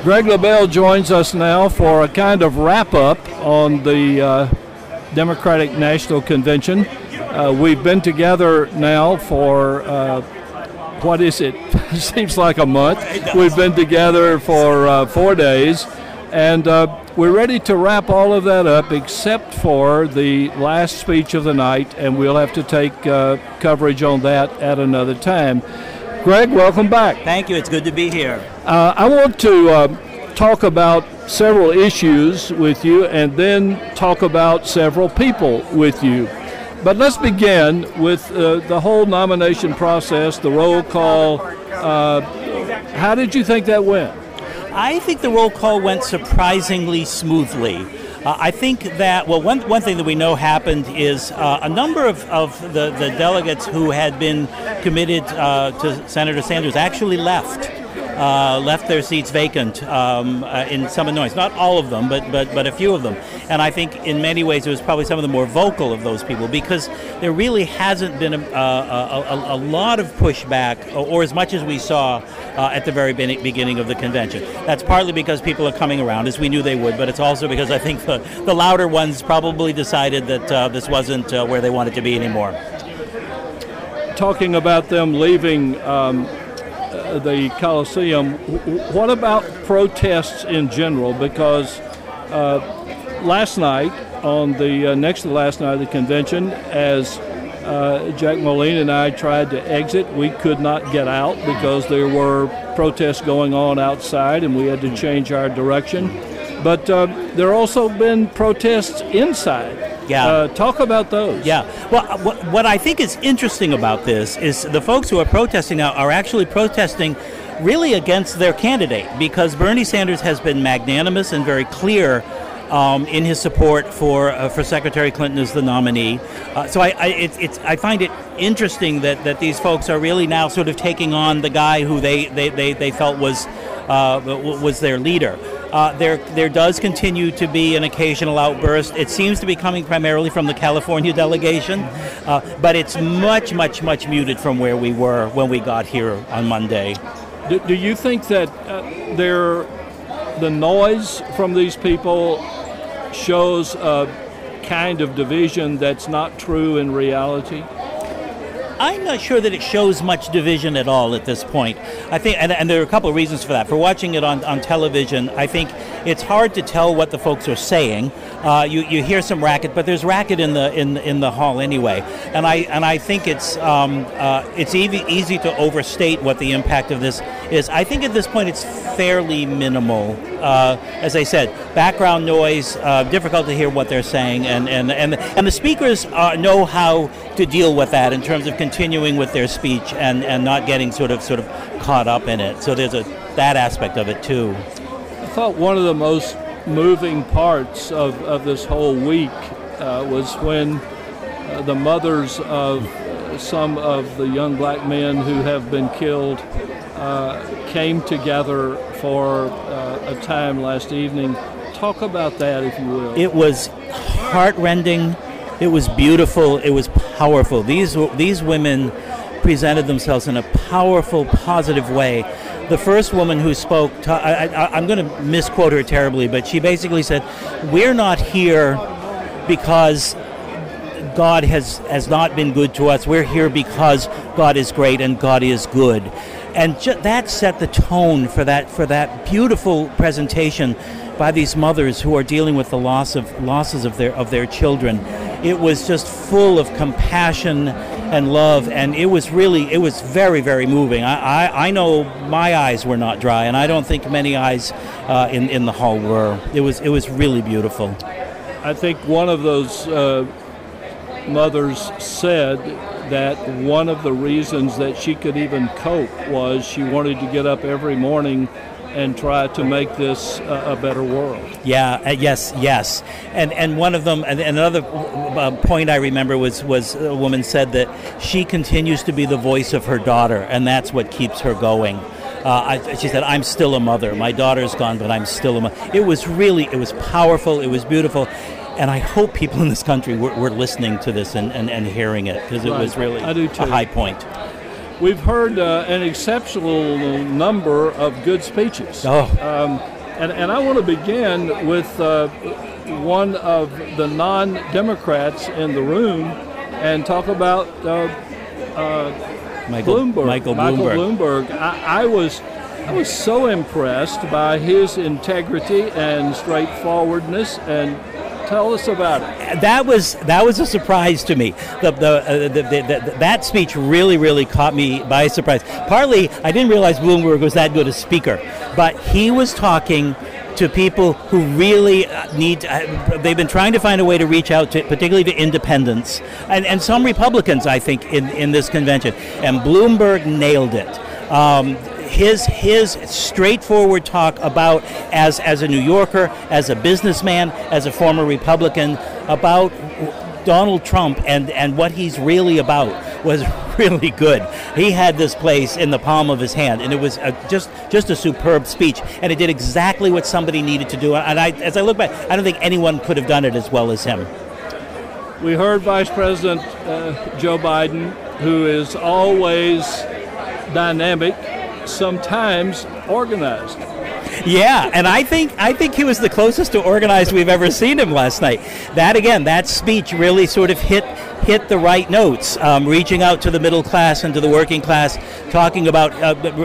Greg Lebel joins us now for a kind of wrap-up on the Democratic National Convention. We've been together now for, what is it? It seems like a month. We've been together for 4 days, and we're ready to wrap all of that up except for the last speech of the night, and we'll have to take coverage on that at another time. Greg, welcome back. Thank you. It's good to be here. I want to talk about several issues with you and then talk about several people with you. But let's begin with the whole nomination process, the roll call. How did you think that went? I think the roll call went surprisingly smoothly. I think that, well, one thing that we know happened is a number of the delegates who had been committed to Senator Sanders actually left their seats vacant in some annoyance. Not all of them, but a few of them. And I think in many ways it was probably some of the more vocal of those people, because there really hasn't been a lot of pushback, or as much as we saw at the very beginning of the convention. That's partly because people are coming around, as we knew they would, but it's also because I think the louder ones probably decided that this wasn't where they wanted to be anymore. Talking about them leaving the Coliseum, what about protests in general? Because last night, on the next to the last night of the convention, as Jack Moline and I tried to exit, we could not get out because there were protests going on outside and we had to change our direction. But there have also been protests inside. Yeah. Talk about those. Yeah. Well, what I think is interesting about this is the folks who are protesting now are actually protesting really against their candidate, because Bernie Sanders has been magnanimous and very clear in his support for Secretary Clinton as the nominee. So I find it interesting that these folks are really now sort of taking on the guy who they felt was their leader. There does continue to be an occasional outburst. It seems to be coming primarily from the California delegation, but it's much muted from where we were when we got here on Monday. Do you think that the noise from these people shows a kind of division that's not true in reality? I'm not sure that it shows much division at all at this point. I think, and there are a couple of reasons for that. For watching it on television, I think it's hard to tell what the folks are saying. You hear some racket, but there's racket in the hall anyway. And I think it's easy to overstate what the impact of this is. I think at this point it's fairly minimal. As I said, background noise, difficult to hear what they're saying, and the speakers know how to deal with that in terms of continuing with their speech and not getting sort of caught up in it. So there's that aspect of it too. I thought one of the most moving parts of this whole week was when the mothers of some of the young black men who have been killed came together for a time last evening. Talk about that, if you will. It was heartrending. It was beautiful. It was powerful. These women presented themselves in a powerful, positive way. The first woman who spoke, I'm going to misquote her terribly, but she basically said, "We're not here because God has not been good to us. We're here because God is great and God is good." And that set the tone for that beautiful presentation by these mothers who are dealing with the losses of their children. It was just full of compassion and love, and it was very, very moving. I know my eyes were not dry, and I don't think many eyes in the hall were. It was really beautiful. I think one of those mothers said that one of the reasons that she could even cope was she wanted to get up every morning and try to make this a better world. Yeah, yes. And one of them, and another point I remember was a woman said that she continues to be the voice of her daughter, and that's what keeps her going. She said, "I'm still a mother. My daughter's gone, but I'm still a mother." It was powerful, it was beautiful. And I hope people in this country were listening to this and hearing it, because it was really a high point. we've heard an exceptional number of good speeches. And I want to begin with one of the non-Democrats in the room and talk about Michael Bloomberg. I was so impressed by his integrity and straightforwardness, and tell us about it. That was a surprise to me. That speech really caught me by surprise. Partly, I didn't realize Bloomberg was that good a speaker, but he was talking to people who really they've been trying to find a way to reach out to, particularly to independents, and some Republicans, I think, in this convention. And Bloomberg nailed it. His straightforward talk about, as a New Yorker, as a businessman, as a former Republican, about Donald Trump and what he's really about was really good. He had this place in the palm of his hand, and it was just a superb speech, and it did exactly what somebody needed to do. And as I look back, I don't think anyone could have done it as well as him. We heard Vice President Joe Biden, who is always dynamic, sometimes organized. Yeah, and I think he was the closest to organized we've ever seen him last night. That speech really sort of hit the right notes, reaching out to the middle class and to the working class, talking about,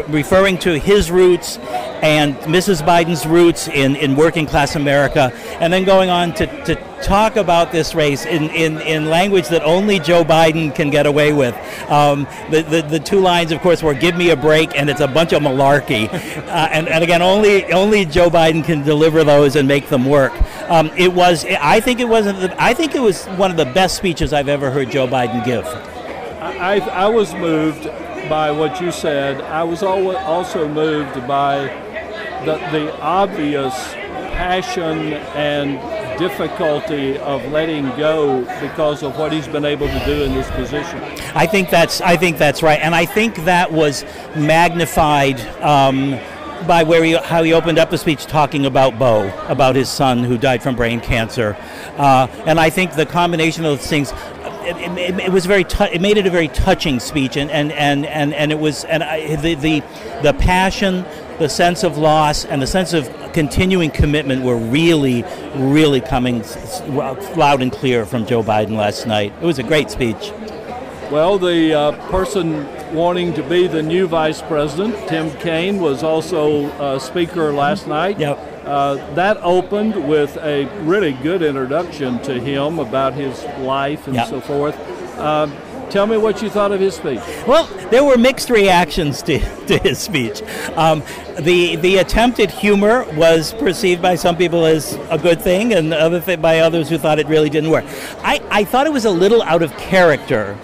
referring to his roots and Mrs. Biden's roots in working class America, and then going on to talk about this race in language that only Joe Biden can get away with. The two lines, of course, were "Give me a break" and "It's a bunch of malarkey," and again, only Joe Biden can deliver those and make them work. I think it was one of the best speeches I've ever heard Joe Biden give. I was moved by what you said. I was also moved by the obvious passion and difficulty of letting go because of what he's been able to do in this position. I think that's right, and I think that was magnified by how he opened up the speech talking about Beau, about his son who died from brain cancer, and I think the combination of those things. It was it made it a very touching speech, and it was the passion, the sense of loss, and the sense of continuing commitment were really coming loud and clear from Joe Biden last night. It was a great speech. Well, the person wanting to be the new vice president, Tim Cain, was also speaker last night. Yep. That opened with a really good introduction to him about his life and so forth. Tell me what you thought of his speech. Well, there were mixed reactions to his speech. The attempt at humor was perceived by some people as a good thing, and by others who thought it really didn't work. I thought it was a little out of character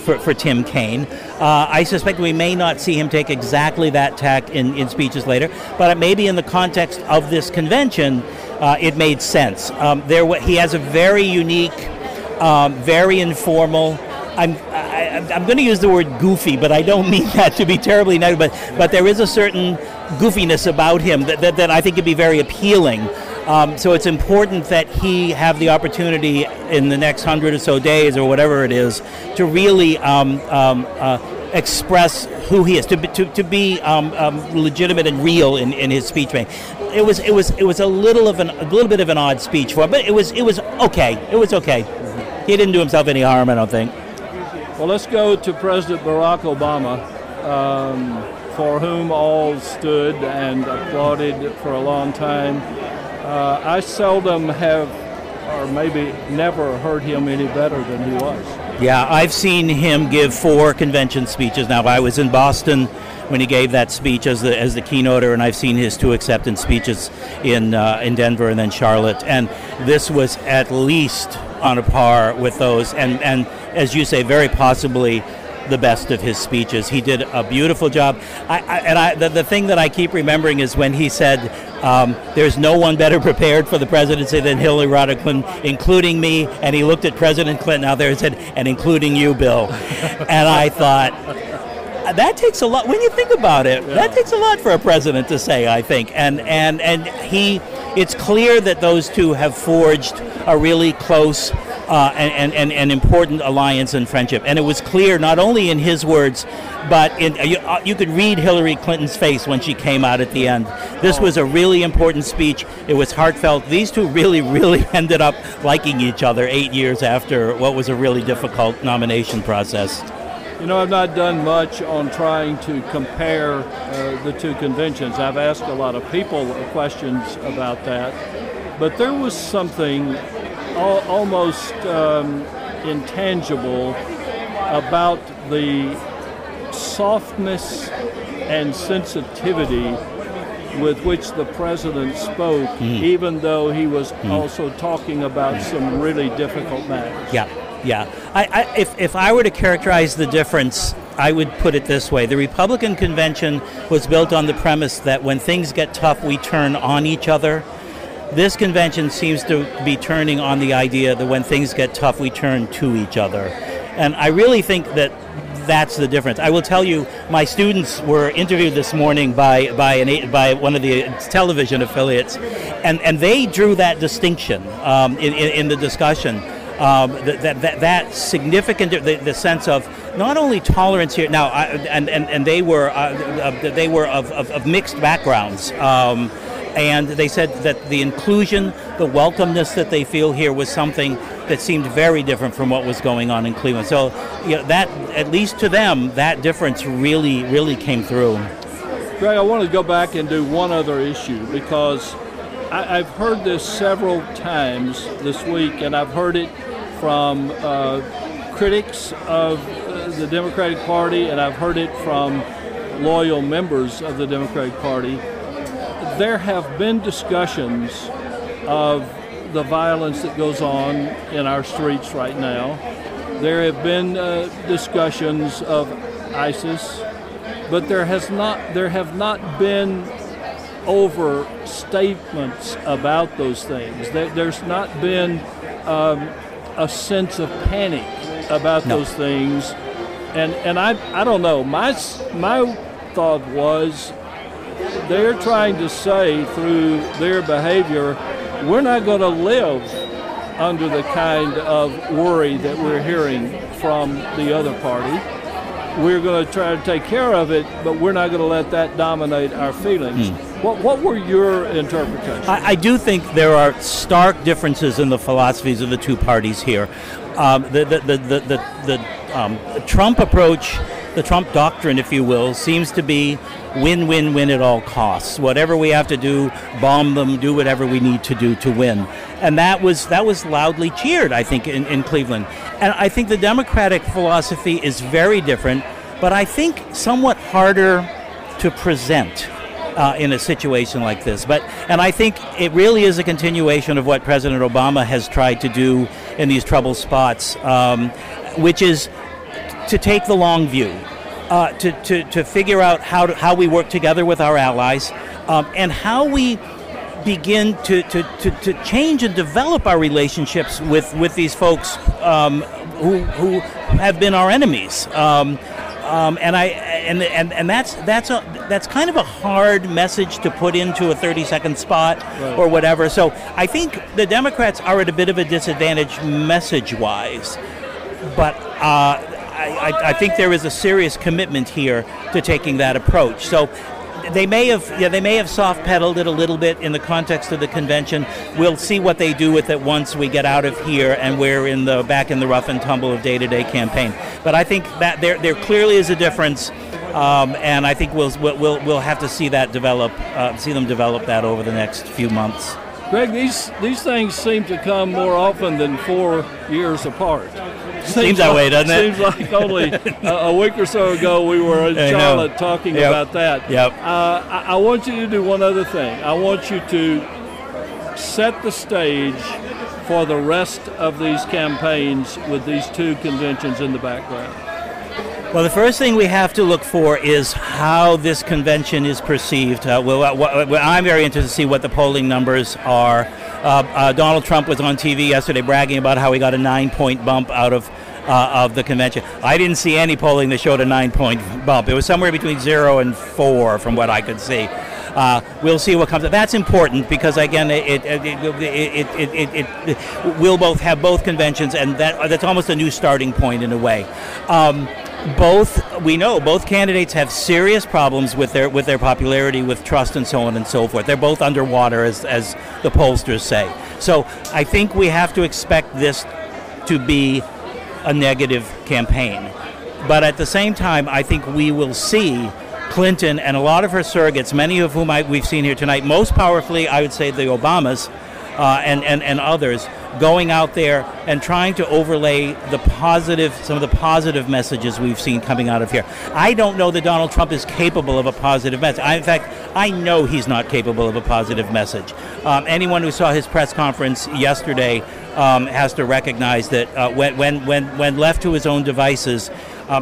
for Tim Cain. I suspect we may not see him take exactly that tack in speeches later, but maybe in the context of this convention, it made sense. He has a very unique, very informal. I'm going to use the word goofy, but I don't mean that to be terribly negative. But there is a certain goofiness about him that I think could be very appealing. So it's important that he have the opportunity in the next 100 or so days, or whatever it is, to really express who he is, to be legitimate and real in his speech making. It was a little bit of an odd speech for him, but it was okay. It was okay. He didn't do himself any harm, I don't think. Well, let's go to President Barack Obama, for whom all stood and applauded for a long time. I seldom have, or maybe never, heard him any better than he was. Yeah, I've seen him give 4 convention speeches now. I was in Boston when he gave that speech as the keynoter, and I've seen his 2 acceptance speeches in Denver and then Charlotte. And this was at least on a par with those, and as you say, very possibly the best of his speeches. He did a beautiful job. The thing that I keep remembering is when he said, there's no one better prepared for the presidency than Hillary Rodham Clinton, including me, and he looked at President Clinton out there and said, and including you, Bill. And I thought, that takes a lot, when you think about it, that takes a lot for a president to say, I think. And it's clear that those two have forged a really close and an important alliance and friendship. And it was clear not only in his words, but you could read Hillary Clinton's face when she came out at the end. This was a really important speech. It was heartfelt. These two really, really ended up liking each other 8 years after what was a really difficult nomination process. You know, I've not done much on trying to compare the two conventions. I've asked a lot of people questions about that, but there was something almost intangible about the softness and sensitivity with which the president spoke, even though he was also talking about some really difficult matters. Yeah. If I were to characterize the difference, I would put it this way. The Republican convention was built on the premise that when things get tough, we turn on each other. This convention seems to be turning on the idea that when things get tough, we turn to each other. And I really think that that's the difference. I will tell you, my students were interviewed this morning by one of the television affiliates, and they drew that distinction in the discussion. That significant, the sense of not only tolerance here now, and they were of mixed backgrounds. And they said that the inclusion, the welcomeness that they feel here was something that seemed very different from what was going on in Cleveland. So, that, at least to them, that difference really, really came through. Greg, I want to go back and do one other issue, because I've heard this several times this week, and I've heard it from critics of the Democratic Party, and I've heard it from loyal members of the Democratic Party. There have been discussions of the violence that goes on in our streets right now. There have been discussions of ISIS, but there have not been overstatements about those things. There's not been a sense of panic about those things, and I don't know. My thought was, they're trying to say through their behavior, we're not going to live under the kind of worry that we're hearing from the other party. We're going to try to take care of it, but we're not going to let that dominate our feelings. What were your interpretations? I do think there are stark differences in the philosophies of the two parties here. The Trump approach, the Trump doctrine, if you will, seems to be win-win-win at all costs. Whatever we have to do, bomb them, do whatever we need to do to win. And that was loudly cheered, I think, in Cleveland. And I think the Democratic philosophy is very different, but I think somewhat harder to present in a situation like this. And I think it really is a continuation of what President Obama has tried to do in these troubled spots, which is to take the long view, to figure out how we work together with our allies, and how we begin to change and develop our relationships with these folks who have been our enemies. And that's kind of a hard message to put into a 30-second spot or whatever. So I think the Democrats are at a bit of a disadvantage message-wise, but I think there is a serious commitment here to taking that approach. So they may have soft-pedaled it a little bit in the context of the convention. We'll see what they do with it once we get out of here and we're back in the rough and tumble of day-to-day campaign. But I think that there clearly is a difference, and I think we'll have to see that see them develop that over the next few months. Greg, these things seem to come more often than 4 years apart. Seems that way, doesn't it? Seems like only a week or so ago we were in Charlotte talking about that. Yep. I want you to do one other thing. I want you to set the stage for the rest of these campaigns with these two conventions in the background. Well, the first thing we have to look for is how this convention is perceived. I'm very interested to see what the polling numbers are. Donald Trump was on TV yesterday bragging about how he got a 9-point bump out of the convention. I didn't see any polling that showed a 9-point bump. It was somewhere between 0 and 4 from what I could see. We'll see what comes. That's important because again, we'll both have both conventions, and that's almost a new starting point in a way. Both candidates have serious problems with their popularity, with trust, and so on and so forth. They're both underwater, as the pollsters say. So I think we have to expect this to be a negative campaign. But at the same time, I think we will see Clinton and a lot of her surrogates, many of whom we've seen here tonight, most powerfully, I would say, the Obamas and others, going out there and trying to overlay some of the positive messages we've seen coming out of here. I don't know that Donald Trump is capable of a positive message. In fact, I know he's not capable of a positive message. Anyone who saw his press conference yesterday has to recognize that when left to his own devices,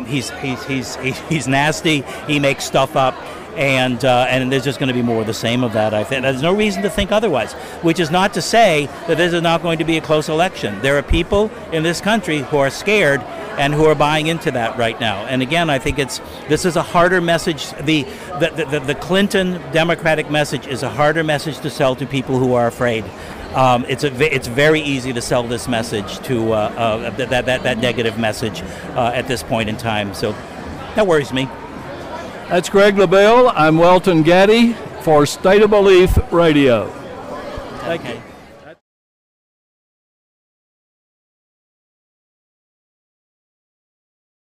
he's nasty. He makes stuff up. And there's just going to be more of the same of that, I think. There's no reason to think otherwise, which is not to say that this is not going to be a close election. There are people in this country who are scared and who are buying into that right now. And again, I think this is a harder message. The Clinton Democratic message is a harder message to sell to people who are afraid. It's very easy to sell this message to that negative message at this point in time. So that worries me. That's Greg Lebel. I'm Welton Gaddy for State of Belief Radio. Okay.